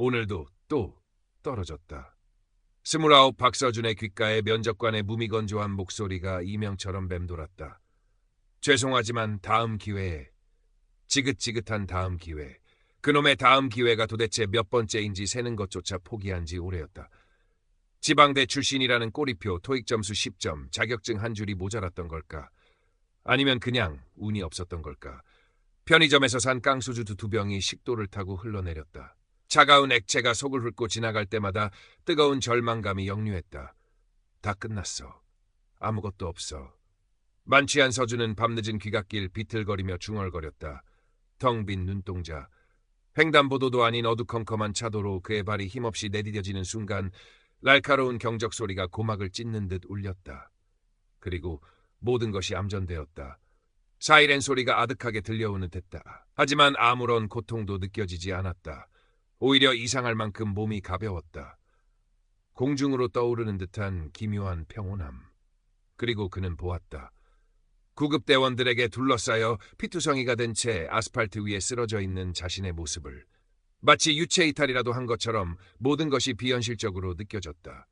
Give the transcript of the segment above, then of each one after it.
오늘도 또 떨어졌다. 29 박서준의 귓가에 면접관의 무미건조한 목소리가 이명처럼 맴돌았다. 죄송하지만 다음 기회에, 지긋지긋한 다음 기회, 그놈의 다음 기회가 도대체 몇 번째인지 세는 것조차 포기한 지 오래였다. 지방대 출신이라는 꼬리표, 토익 점수 10점, 자격증 한 줄이 모자랐던 걸까? 아니면 그냥 운이 없었던 걸까? 편의점에서 산 깡소주 두 병이 식도를 타고 흘러내렸다. 차가운 액체가 속을 훑고 지나갈 때마다 뜨거운 절망감이 역류했다. 다 끝났어. 아무것도 없어. 만취한 서준은 밤늦은 귀갓길 비틀거리며 중얼거렸다. 텅 빈 눈동자. 횡단보도도 아닌 어두컴컴한 차도로 그의 발이 힘없이 내디뎌지는 순간 날카로운 경적 소리가 고막을 찢는 듯 울렸다. 그리고 모든 것이 암전되었다. 사이렌 소리가 아득하게 들려오는 듯했다. 하지만 아무런 고통도 느껴지지 않았다. 오히려 이상할 만큼 몸이 가벼웠다. 공중으로 떠오르는 듯한 기묘한 평온함. 그리고 그는 보았다. 구급대원들에게 둘러싸여 피투성이가 된 채 아스팔트 위에 쓰러져 있는 자신의 모습을. 마치 유체이탈이라도 한 것처럼 모든 것이 비현실적으로 느껴졌다.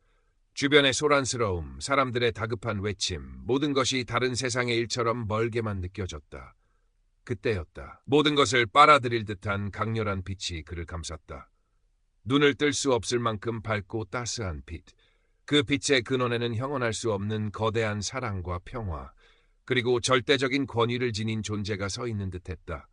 주변의 소란스러움, 사람들의 다급한 외침, 모든 것이 다른 세상의 일처럼 멀게만 느껴졌다. 그때였다. 모든 것을 빨아들일 듯한 강렬한 빛이 그를 감쌌다. 눈을 뜰 수 없을 만큼 밝고 따스한 빛. 그 빛의 근원에는 형언할 수 없는 거대한 사랑과 평화, 그리고 절대적인 권위를 지닌 존재가 서 있는 듯했다.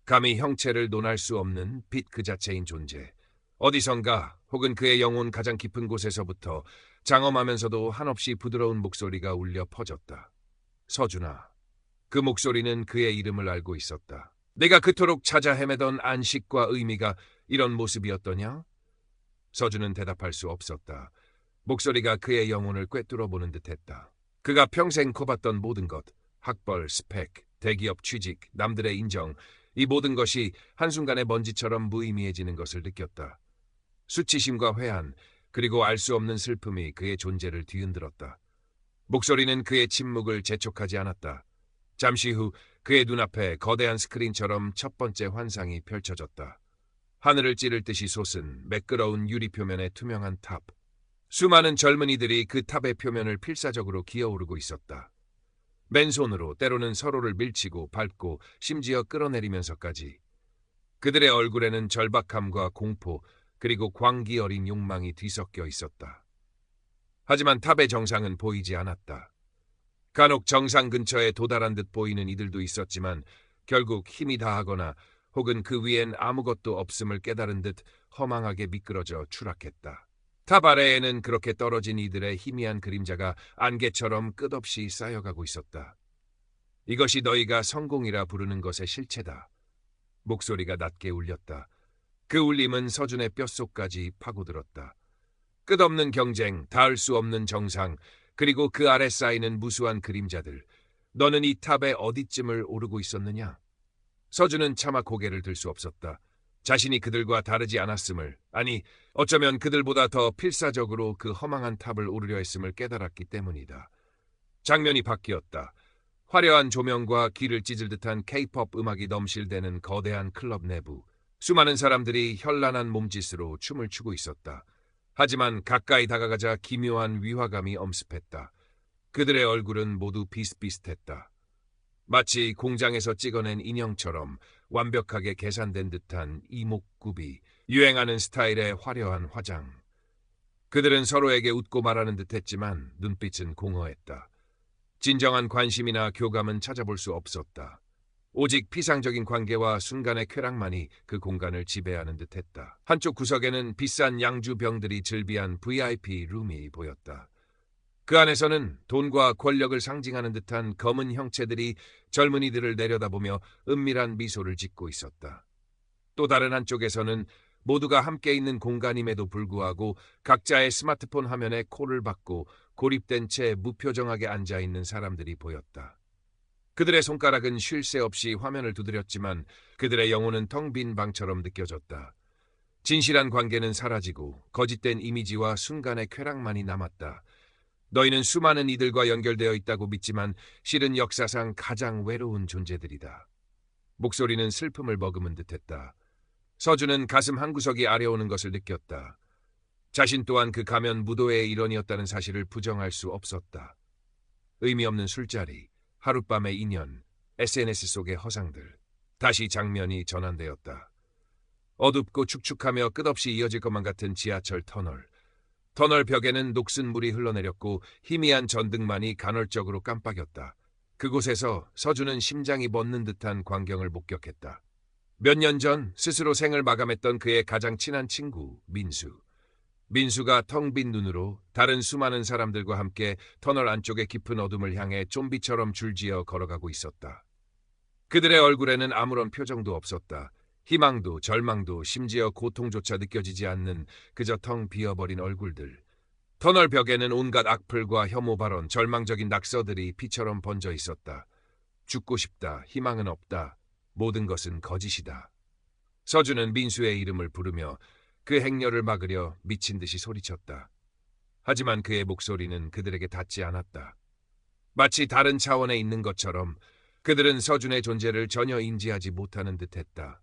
감히 형체를 논할 수 없는 빛 그 자체인 존재. 어디선가 혹은 그의 영혼 가장 깊은 곳에서부터 장엄하면서도 한없이 부드러운 목소리가 울려 퍼졌다. 서준아. 그 목소리는 그의 이름을 알고 있었다. 내가 그토록 찾아 헤매던 안식과 의미가 이런 모습이었더냐? 서준은 대답할 수 없었다. 목소리가 그의 영혼을 꿰뚫어보는 듯했다. 그가 평생 커봤던 모든 것, 학벌, 스펙, 대기업 취직, 남들의 인정, 이 모든 것이 한순간에 먼지처럼 무의미해지는 것을 느꼈다. 수치심과 회한, 그리고 알 수 없는 슬픔이 그의 존재를 뒤흔들었다. 목소리는 그의 침묵을 재촉하지 않았다. 잠시 후 그의 눈앞에 거대한 스크린처럼 첫 번째 환상이 펼쳐졌다. 하늘을 찌를 듯이 솟은 매끄러운 유리 표면의 투명한 탑. 수많은 젊은이들이 그 탑의 표면을 필사적으로 기어오르고 있었다. 맨손으로 때로는 서로를 밀치고 밟고 심지어 끌어내리면서까지. 그들의 얼굴에는 절박함과 공포 그리고 광기 어린 욕망이 뒤섞여 있었다. 하지만 탑의 정상은 보이지 않았다. 간혹 정상 근처에 도달한 듯 보이는 이들도 있었지만 결국 힘이 다하거나 혹은 그 위엔 아무것도 없음을 깨달은 듯 허망하게 미끄러져 추락했다. 탑 아래에는 그렇게 떨어진 이들의 희미한 그림자가 안개처럼 끝없이 쌓여가고 있었다. 이것이 너희가 성공이라 부르는 것의 실체다. 목소리가 낮게 울렸다. 그 울림은 서준의 뼛속까지 파고들었다. 끝없는 경쟁, 닿을 수 없는 정상, 그리고 그 아래 쌓이는 무수한 그림자들. 너는 이 탑의 어디쯤을 오르고 있었느냐? 서준은 차마 고개를 들 수 없었다. 자신이 그들과 다르지 않았음을, 아니 어쩌면 그들보다 더 필사적으로 그 허망한 탑을 오르려 했음을 깨달았기 때문이다. 장면이 바뀌었다. 화려한 조명과 귀를 찢을 듯한 K-POP 음악이 넘실대는 거대한 클럽 내부. 수많은 사람들이 현란한 몸짓으로 춤을 추고 있었다. 하지만 가까이 다가가자 기묘한 위화감이 엄습했다. 그들의 얼굴은 모두 비슷비슷했다. 마치 공장에서 찍어낸 인형처럼 완벽하게 계산된 듯한 이목구비, 유행하는 스타일의 화려한 화장. 그들은 서로에게 웃고 말하는 듯했지만 눈빛은 공허했다. 진정한 관심이나 교감은 찾아볼 수 없었다. 오직 피상적인 관계와 순간의 쾌락만이 그 공간을 지배하는 듯했다. 한쪽 구석에는 비싼 양주병들이 즐비한 VIP 룸이 보였다. 그 안에서는 돈과 권력을 상징하는 듯한 검은 형체들이 젊은이들을 내려다보며 은밀한 미소를 짓고 있었다. 또 다른 한쪽에서는 모두가 함께 있는 공간임에도 불구하고 각자의 스마트폰 화면에 콜을 받고 고립된 채 무표정하게 앉아있는 사람들이 보였다. 그들의 손가락은 쉴 새 없이 화면을 두드렸지만 그들의 영혼은 텅 빈 방처럼 느껴졌다. 진실한 관계는 사라지고 거짓된 이미지와 순간의 쾌락만이 남았다. 너희는 수많은 이들과 연결되어 있다고 믿지만 실은 역사상 가장 외로운 존재들이다. 목소리는 슬픔을 머금은 듯했다. 서준은 가슴 한구석이 아려오는 것을 느꼈다. 자신 또한 그 가면 무도회의 일원이었다는 사실을 부정할 수 없었다. 의미 없는 술자리, 하룻밤의 인연, SNS 속의 허상들. 다시 장면이 전환되었다. 어둡고 축축하며 끝없이 이어질 것만 같은 지하철 터널. 터널 벽에는 녹슨 물이 흘러내렸고 희미한 전등만이 간헐적으로 깜빡였다. 그곳에서 서준은 심장이 멎는 듯한 광경을 목격했다. 몇 년 전 스스로 생을 마감했던 그의 가장 친한 친구 민수. 민수가 텅 빈 눈으로 다른 수많은 사람들과 함께 터널 안쪽의 깊은 어둠을 향해 좀비처럼 줄지어 걸어가고 있었다. 그들의 얼굴에는 아무런 표정도 없었다. 희망도 절망도 심지어 고통조차 느껴지지 않는 그저 텅 비어버린 얼굴들. 터널 벽에는 온갖 악플과 혐오 발언, 절망적인 낙서들이 피처럼 번져 있었다. 죽고 싶다, 희망은 없다, 모든 것은 거짓이다. 서준은 민수의 이름을 부르며 그 행렬을 막으려 미친 듯이 소리쳤다. 하지만 그의 목소리는 그들에게 닿지 않았다. 마치 다른 차원에 있는 것처럼 그들은 서준의 존재를 전혀 인지하지 못하는 듯했다.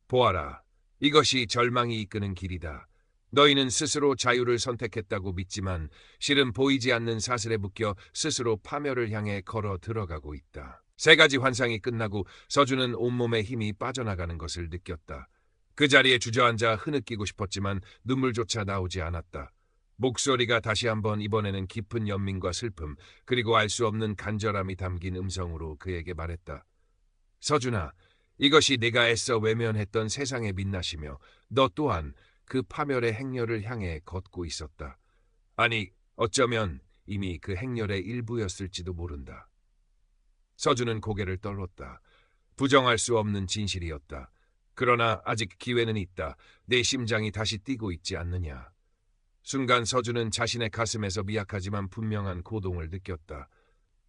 보아라, 이것이 절망이 이끄는 길이다. 너희는 스스로 자유를 선택했다고 믿지만 실은 보이지 않는 사슬에 묶여 스스로 파멸을 향해 걸어 들어가고 있다. 세 가지 환상이 끝나고 서준은 온몸에 힘이 빠져나가는 것을 느꼈다. 그 자리에 주저앉아 흐느끼고 싶었지만 눈물조차 나오지 않았다. 목소리가 다시 한번 이번에는 깊은 연민과 슬픔 그리고 알 수 없는 간절함이 담긴 음성으로 그에게 말했다. 서준아, 이것이 네가 애써 외면했던 세상의 민낯이며 너 또한 그 파멸의 행렬을 향해 걷고 있었다. 아니, 어쩌면 이미 그 행렬의 일부였을지도 모른다. 서준은 고개를 떨었다. 부정할 수 없는 진실이었다. 그러나 아직 기회는 있다. 내 심장이 다시 뛰고 있지 않느냐. 순간 서준은 자신의 가슴에서 미약하지만 분명한 고동을 느꼈다.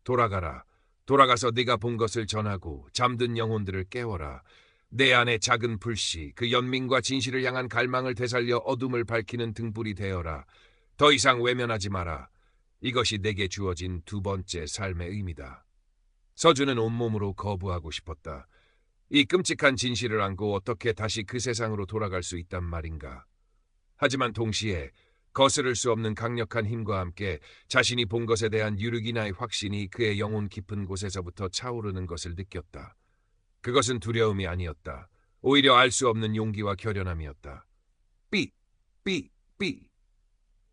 돌아가라. 돌아가서 네가 본 것을 전하고 잠든 영혼들을 깨워라. 내 안의 작은 불씨, 그 연민과 진실을 향한 갈망을 되살려 어둠을 밝히는 등불이 되어라. 더 이상 외면하지 마라. 이것이 내게 주어진 두 번째 삶의 의미다. 서준은 온몸으로 거부하고 싶었다. 이 끔찍한 진실을 안고 어떻게 다시 그 세상으로 돌아갈 수 있단 말인가. 하지만 동시에 거스를 수 없는 강력한 힘과 함께 자신이 본 것에 대한 유르기나의 확신이 그의 영혼 깊은 곳에서부터 차오르는 것을 느꼈다. 그것은 두려움이 아니었다. 오히려 알 수 없는 용기와 결연함이었다. 삐! 삐! 삐!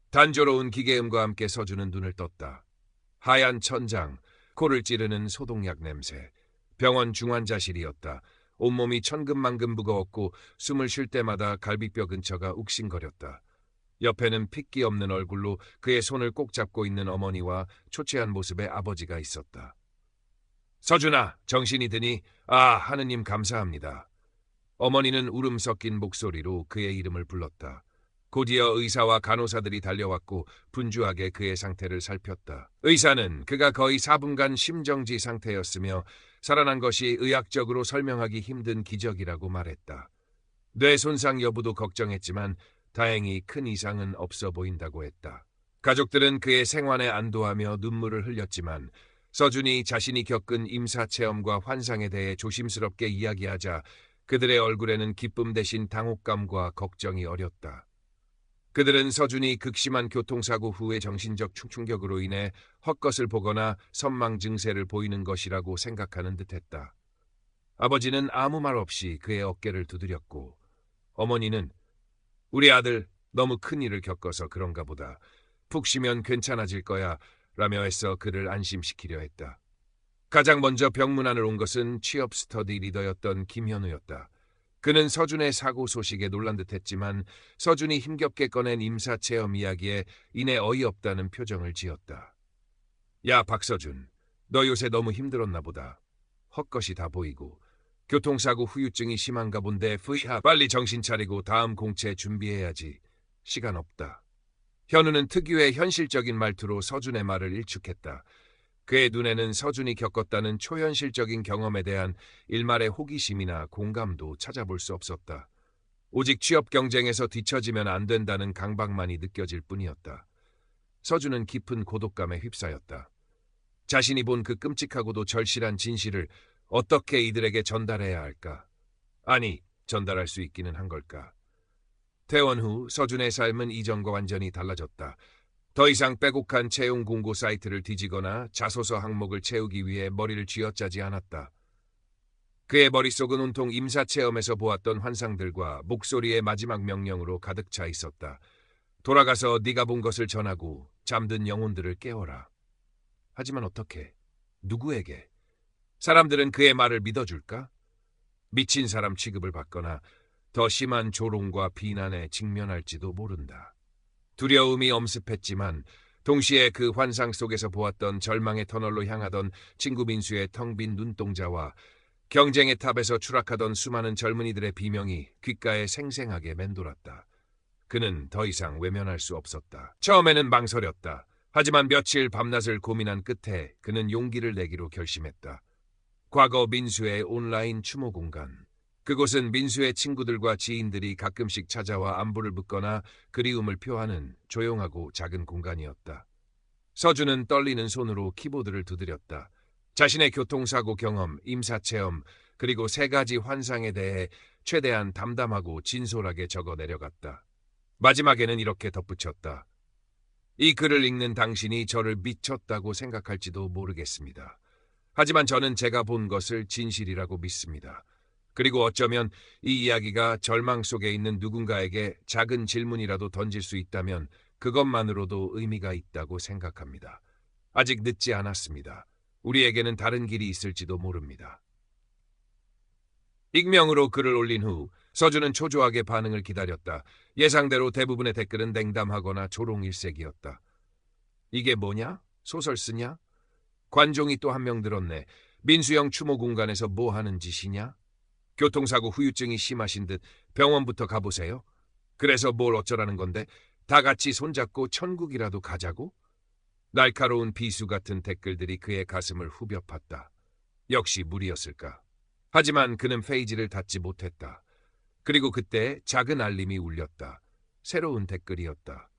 단조로운 기계음과 함께 서준은 눈을 떴다. 하얀 천장, 코를 찌르는 소독약 냄새. 병원 중환자실이었다. 온몸이 천근만근 무거웠고 숨을 쉴 때마다 갈비뼈 근처가 욱신거렸다. 옆에는 핏기 없는 얼굴로 그의 손을 꼭 잡고 있는 어머니와 초췌한 모습의 아버지가 있었다. 서준아, 정신이 드니? 아, 하느님 감사합니다. 어머니는 울음 섞인 목소리로 그의 이름을 불렀다. 곧이어 의사와 간호사들이 달려왔고 분주하게 그의 상태를 살폈다. 의사는 그가 거의 4분간 심정지 상태였으며 살아난 것이 의학적으로 설명하기 힘든 기적이라고 말했다. 뇌 손상 여부도 걱정했지만 다행히 큰 이상은 없어 보인다고 했다. 가족들은 그의 생환에 안도하며 눈물을 흘렸지만 서준이 자신이 겪은 임사체험과 환상에 대해 조심스럽게 이야기하자 그들의 얼굴에는 기쁨 대신 당혹감과 걱정이 어렸다. 그들은 서준이 극심한 교통사고 후의 정신적 충격으로 인해 헛것을 보거나 선망 증세를 보이는 것이라고 생각하는 듯했다. 아버지는 아무 말 없이 그의 어깨를 두드렸고 어머니는 우리 아들 너무 큰 일을 겪어서 그런가 보다. 푹 쉬면 괜찮아질 거야 라며 애써 그를 안심시키려 했다. 가장 먼저 병문안을 온 것은 취업 스터디 리더였던 김현우였다. 그는 서준의 사고 소식에 놀란 듯했지만 서준이 힘겹게 꺼낸 임사체험 이야기에 이내 어이없다는 표정을 지었다. 야 박서준, 너 요새 너무 힘들었나 보다. 헛것이 다 보이고 교통사고 후유증이 심한가 본데 빨리 정신 차리고 다음 공채 준비해야지. 시간 없다. 현우는 특유의 현실적인 말투로 서준의 말을 일축했다. 그의 눈에는 서준이 겪었다는 초현실적인 경험에 대한 일말의 호기심이나 공감도 찾아볼 수 없었다. 오직 취업 경쟁에서 뒤처지면 안 된다는 강박만이 느껴질 뿐이었다. 서준은 깊은 고독감에 휩싸였다. 자신이 본 그 끔찍하고도 절실한 진실을 어떻게 이들에게 전달해야 할까? 아니, 전달할 수 있기는 한 걸까? 퇴원 후 서준의 삶은 이전과 완전히 달라졌다. 더 이상 빼곡한 채용 공고 사이트를 뒤지거나 자소서 항목을 채우기 위해 머리를 쥐어짜지 않았다. 그의 머릿속은 온통 임사체험에서 보았던 환상들과 목소리의 마지막 명령으로 가득 차 있었다. 돌아가서 네가 본 것을 전하고 잠든 영혼들을 깨워라. 하지만 어떻게? 누구에게? 사람들은 그의 말을 믿어줄까? 미친 사람 취급을 받거나 더 심한 조롱과 비난에 직면할지도 모른다. 두려움이 엄습했지만 동시에 그 환상 속에서 보았던 절망의 터널로 향하던 친구 민수의 텅 빈 눈동자와 경쟁의 탑에서 추락하던 수많은 젊은이들의 비명이 귓가에 생생하게 맴돌았다. 그는 더 이상 외면할 수 없었다. 처음에는 망설였다. 하지만 며칠 밤낮을 고민한 끝에 그는 용기를 내기로 결심했다. 과거 민수의 온라인 추모 공간. 그곳은 민수의 친구들과 지인들이 가끔씩 찾아와 안부를 묻거나 그리움을 표하는 조용하고 작은 공간이었다. 서준은 떨리는 손으로 키보드를 두드렸다. 자신의 교통사고 경험, 임사체험, 그리고 3가지 환상에 대해 최대한 담담하고 진솔하게 적어 내려갔다. 마지막에는 이렇게 덧붙였다. 이 글을 읽는 당신이 저를 미쳤다고 생각할지도 모르겠습니다. 하지만 저는 제가 본 것을 진실이라고 믿습니다. 그리고 어쩌면 이 이야기가 절망 속에 있는 누군가에게 작은 질문이라도 던질 수 있다면 그것만으로도 의미가 있다고 생각합니다. 아직 늦지 않았습니다. 우리에게는 다른 길이 있을지도 모릅니다. 익명으로 글을 올린 후 서준은 초조하게 반응을 기다렸다. 예상대로 대부분의 댓글은 냉담하거나 조롱일색이었다. 이게 뭐냐? 소설 쓰냐? 관종이 또 한 명 들었네. 민수형 추모 공간에서 뭐 하는 짓이냐? 교통사고 후유증이 심하신 듯 병원부터 가보세요. 그래서 뭘 어쩌라는 건데? 다 같이 손잡고 천국이라도 가자고? 날카로운 비수 같은 댓글들이 그의 가슴을 후벼 팠다. 역시 무리였을까? 하지만 그는 페이지를 닫지 못했다. 그리고 그때 작은 알림이 울렸다. 새로운 댓글이었다.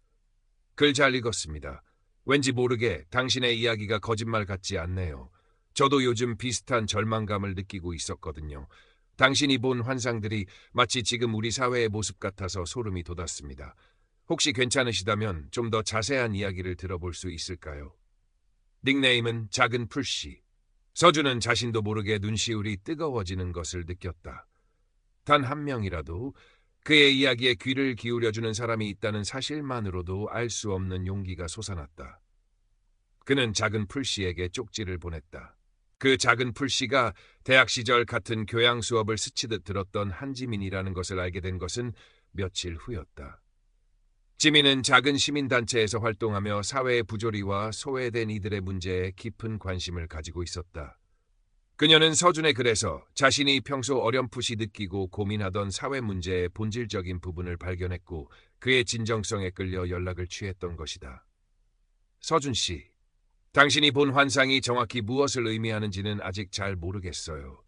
글 잘 읽었습니다. 왠지 모르게 당신의 이야기가 거짓말 같지 않네요. 저도 요즘 비슷한 절망감을 느끼고 있었거든요. 당신이 본 환상들이 마치 지금 우리 사회의 모습 같아서 소름이 돋았습니다. 혹시 괜찮으시다면 좀 더 자세한 이야기를 들어볼 수 있을까요? 닉네임은 작은 풀씨. 서준은 자신도 모르게 눈시울이 뜨거워지는 것을 느꼈다. 단 한 명이라도 그의 이야기에 귀를 기울여주는 사람이 있다는 사실만으로도 알 수 없는 용기가 솟아났다. 그는 작은 풀씨에게 쪽지를 보냈다. 그 작은 풀씨가 대학 시절 같은 교양 수업을 스치듯 들었던 한지민이라는 것을 알게 된 것은 며칠 후였다. 지민은 작은 시민단체에서 활동하며 사회의 부조리와 소외된 이들의 문제에 깊은 관심을 가지고 있었다. 그녀는 서준의 글에서 자신이 평소 어렴풋이 느끼고 고민하던 사회 문제의 본질적인 부분을 발견했고 그의 진정성에 끌려 연락을 취했던 것이다. 서준 씨, 당신이 본 환상이 정확히 무엇을 의미하는지는 아직 잘 모르겠어요.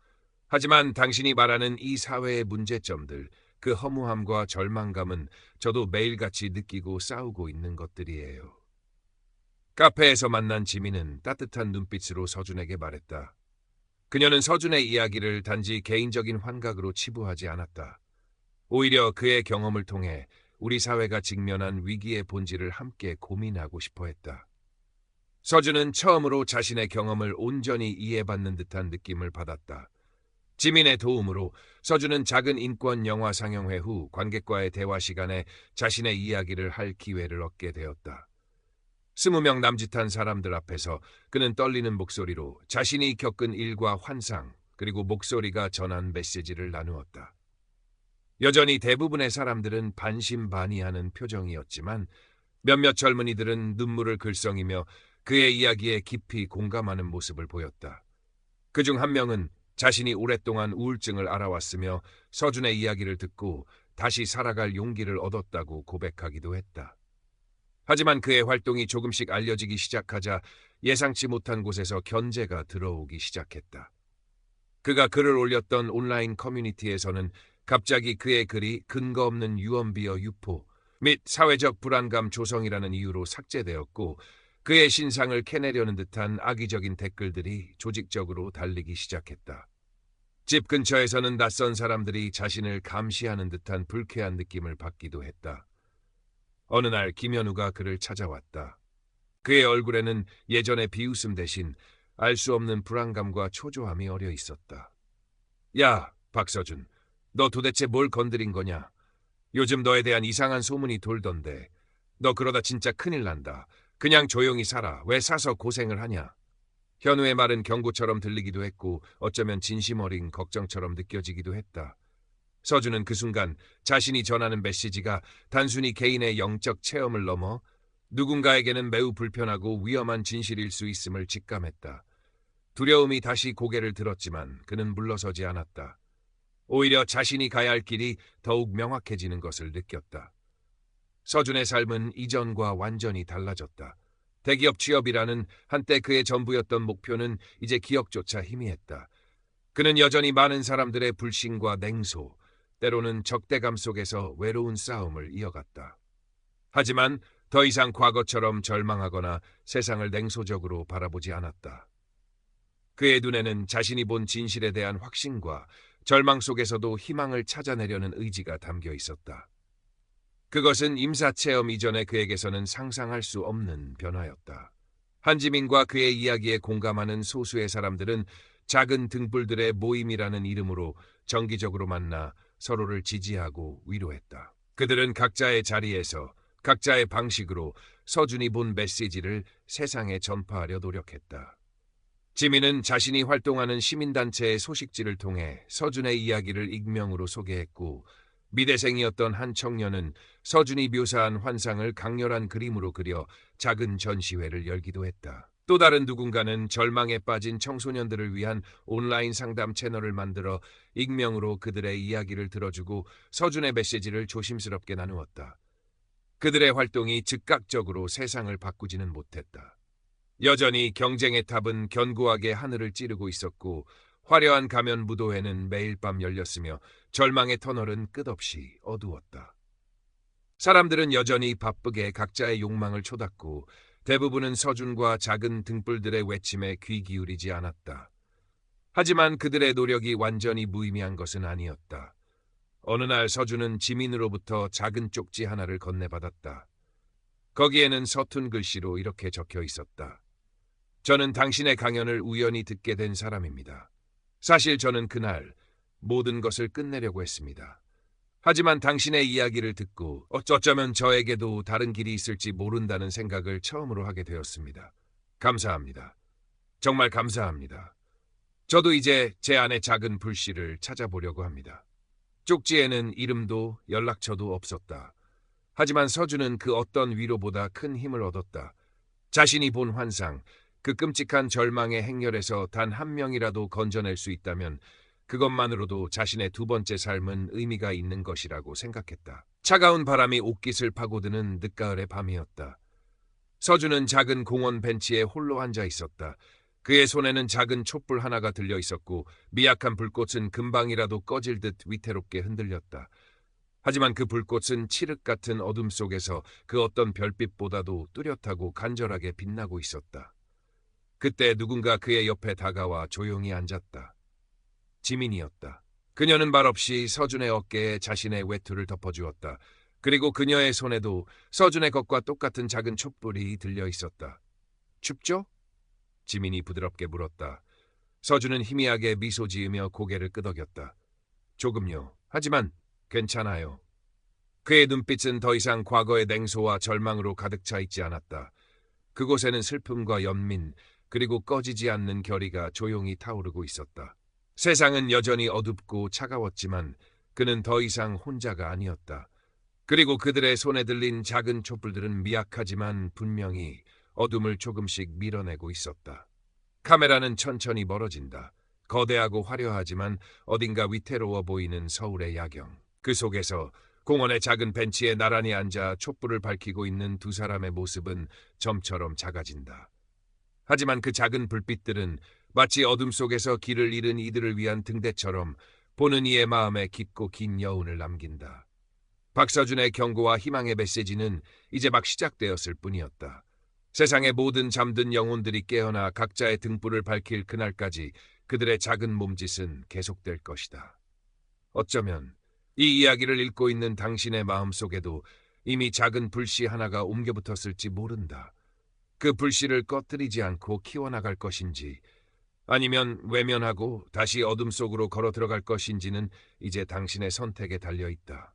하지만 당신이 말하는 이 사회의 문제점들, 그 허무함과 절망감은 저도 매일같이 느끼고 싸우고 있는 것들이에요. 카페에서 만난 지민은 따뜻한 눈빛으로 서준에게 말했다. 그녀는 서준의 이야기를 단지 개인적인 환각으로 치부하지 않았다. 오히려 그의 경험을 통해 우리 사회가 직면한 위기의 본질을 함께 고민하고 싶어 했다. 서준은 처음으로 자신의 경험을 온전히 이해받는 듯한 느낌을 받았다. 지민의 도움으로 서준은 작은 인권 영화 상영회 후 관객과의 대화 시간에 자신의 이야기를 할 기회를 얻게 되었다. 20명 남짓한 사람들 앞에서 그는 떨리는 목소리로 자신이 겪은 일과 환상 그리고 목소리가 전한 메시지를 나누었다. 여전히 대부분의 사람들은 반신반의하는 표정이었지만 몇몇 젊은이들은 눈물을 글썽이며 그의 이야기에 깊이 공감하는 모습을 보였다. 그중 한 명은 자신이 오랫동안 우울증을 앓아왔으며 서준의 이야기를 듣고 다시 살아갈 용기를 얻었다고 고백하기도 했다. 하지만 그의 활동이 조금씩 알려지기 시작하자 예상치 못한 곳에서 견제가 들어오기 시작했다. 그가 글을 올렸던 온라인 커뮤니티에서는 갑자기 그의 글이 근거 없는 유언비어 유포 및 사회적 불안감 조성이라는 이유로 삭제되었고 그의 신상을 캐내려는 듯한 악의적인 댓글들이 조직적으로 달리기 시작했다. 집 근처에서는 낯선 사람들이 자신을 감시하는 듯한 불쾌한 느낌을 받기도 했다. 어느 날 김현우가 그를 찾아왔다. 그의 얼굴에는 예전의 비웃음 대신 알 수 없는 불안감과 초조함이 어려 있었다. 야, 박서준, 너 도대체 뭘 건드린 거냐? 요즘 너에 대한 이상한 소문이 돌던데. 너 그러다 진짜 큰일 난다. 그냥 조용히 살아. 왜 사서 고생을 하냐? 현우의 말은 경고처럼 들리기도 했고 어쩌면 진심 어린 걱정처럼 느껴지기도 했다. 서준은 그 순간 자신이 전하는 메시지가 단순히 개인의 영적 체험을 넘어 누군가에게는 매우 불편하고 위험한 진실일 수 있음을 직감했다. 두려움이 다시 고개를 들었지만 그는 물러서지 않았다. 오히려 자신이 가야 할 길이 더욱 명확해지는 것을 느꼈다. 서준의 삶은 이전과 완전히 달라졌다. 대기업 취업이라는 한때 그의 전부였던 목표는 이제 기억조차 희미했다. 그는 여전히 많은 사람들의 불신과 냉소, 때로는 적대감 속에서 외로운 싸움을 이어갔다. 하지만 더 이상 과거처럼 절망하거나 세상을 냉소적으로 바라보지 않았다. 그의 눈에는 자신이 본 진실에 대한 확신과 절망 속에서도 희망을 찾아내려는 의지가 담겨 있었다. 그것은 임사체험 이전의 그에게서는 상상할 수 없는 변화였다. 한지민과 그의 이야기에 공감하는 소수의 사람들은 작은 등불들의 모임이라는 이름으로 정기적으로 만나 서로를 지지하고 위로했다. 그들은 각자의 자리에서 각자의 방식으로 서준이 본 메시지를 세상에 전파하려 노력했다. 지민은 자신이 활동하는 시민단체의 소식지를 통해 서준의 이야기를 익명으로 소개했고, 미대생이었던 한 청년은 서준이 묘사한 환상을 강렬한 그림으로 그려 작은 전시회를 열기도 했다. 또 다른 누군가는 절망에 빠진 청소년들을 위한 온라인 상담 채널을 만들어 익명으로 그들의 이야기를 들어주고 서준의 메시지를 조심스럽게 나누었다. 그들의 활동이 즉각적으로 세상을 바꾸지는 못했다. 여전히 경쟁의 탑은 견고하게 하늘을 찌르고 있었고, 화려한 가면 무도회는 매일 밤 열렸으며 절망의 터널은 끝없이 어두웠다. 사람들은 여전히 바쁘게 각자의 욕망을 쏟았고, 대부분은 서준과 작은 등불들의 외침에 귀 기울이지 않았다. 하지만 그들의 노력이 완전히 무의미한 것은 아니었다. 어느 날 서준은 지민으로부터 작은 쪽지 하나를 건네받았다. 거기에는 서툰 글씨로 이렇게 적혀 있었다. 저는 당신의 강연을 우연히 듣게 된 사람입니다. 사실 저는 그날 모든 것을 끝내려고 했습니다. 하지만 당신의 이야기를 듣고 어쩌면 저에게도 다른 길이 있을지 모른다는 생각을 처음으로 하게 되었습니다. 감사합니다. 정말 감사합니다. 저도 이제 제 안의 작은 불씨를 찾아보려고 합니다. 쪽지에는 이름도 연락처도 없었다. 하지만 서준은 그 어떤 위로보다 큰 힘을 얻었다. 자신이 본 환상, 그 끔찍한 절망의 행렬에서 단 한 명이라도 건져낼 수 있다면 그것만으로도 자신의 두 번째 삶은 의미가 있는 것이라고 생각했다. 차가운 바람이 옷깃을 파고드는 늦가을의 밤이었다. 서준은 작은 공원 벤치에 홀로 앉아 있었다. 그의 손에는 작은 촛불 하나가 들려 있었고 미약한 불꽃은 금방이라도 꺼질 듯 위태롭게 흔들렸다. 하지만 그 불꽃은 칠흑 같은 어둠 속에서 그 어떤 별빛보다도 뚜렷하고 간절하게 빛나고 있었다. 그때 누군가 그의 옆에 다가와 조용히 앉았다. 지민이었다. 그녀는 말없이 서준의 어깨에 자신의 외투를 덮어주었다. 그리고 그녀의 손에도 서준의 것과 똑같은 작은 촛불이 들려 있었다. 춥죠? 지민이 부드럽게 물었다. 서준은 희미하게 미소 지으며 고개를 끄덕였다. 조금요. 하지만 괜찮아요. 그의 눈빛은 더 이상 과거의 냉소와 절망으로 가득 차 있지 않았다. 그곳에는 슬픔과 연민, 그리고 꺼지지 않는 결의가 조용히 타오르고 있었다. 세상은 여전히 어둡고 차가웠지만 그는 더 이상 혼자가 아니었다. 그리고 그들의 손에 들린 작은 촛불들은 미약하지만 분명히 어둠을 조금씩 밀어내고 있었다. 카메라는 천천히 멀어진다. 거대하고 화려하지만 어딘가 위태로워 보이는 서울의 야경. 그 속에서 공원의 작은 벤치에 나란히 앉아 촛불을 밝히고 있는 두 사람의 모습은 점처럼 작아진다. 하지만 그 작은 불빛들은 마치 어둠 속에서 길을 잃은 이들을 위한 등대처럼 보는 이의 마음에 깊고 긴 여운을 남긴다. 박서준의 경고와 희망의 메시지는 이제 막 시작되었을 뿐이었다. 세상의 모든 잠든 영혼들이 깨어나 각자의 등불을 밝힐 그날까지 그들의 작은 몸짓은 계속될 것이다. 어쩌면 이 이야기를 읽고 있는 당신의 마음속에도 이미 작은 불씨 하나가 옮겨붙었을지 모른다. 그 불씨를 꺼뜨리지 않고 키워나갈 것인지 아니면 외면하고 다시 어둠 속으로 걸어 들어갈 것인지는 이제 당신의 선택에 달려 있다.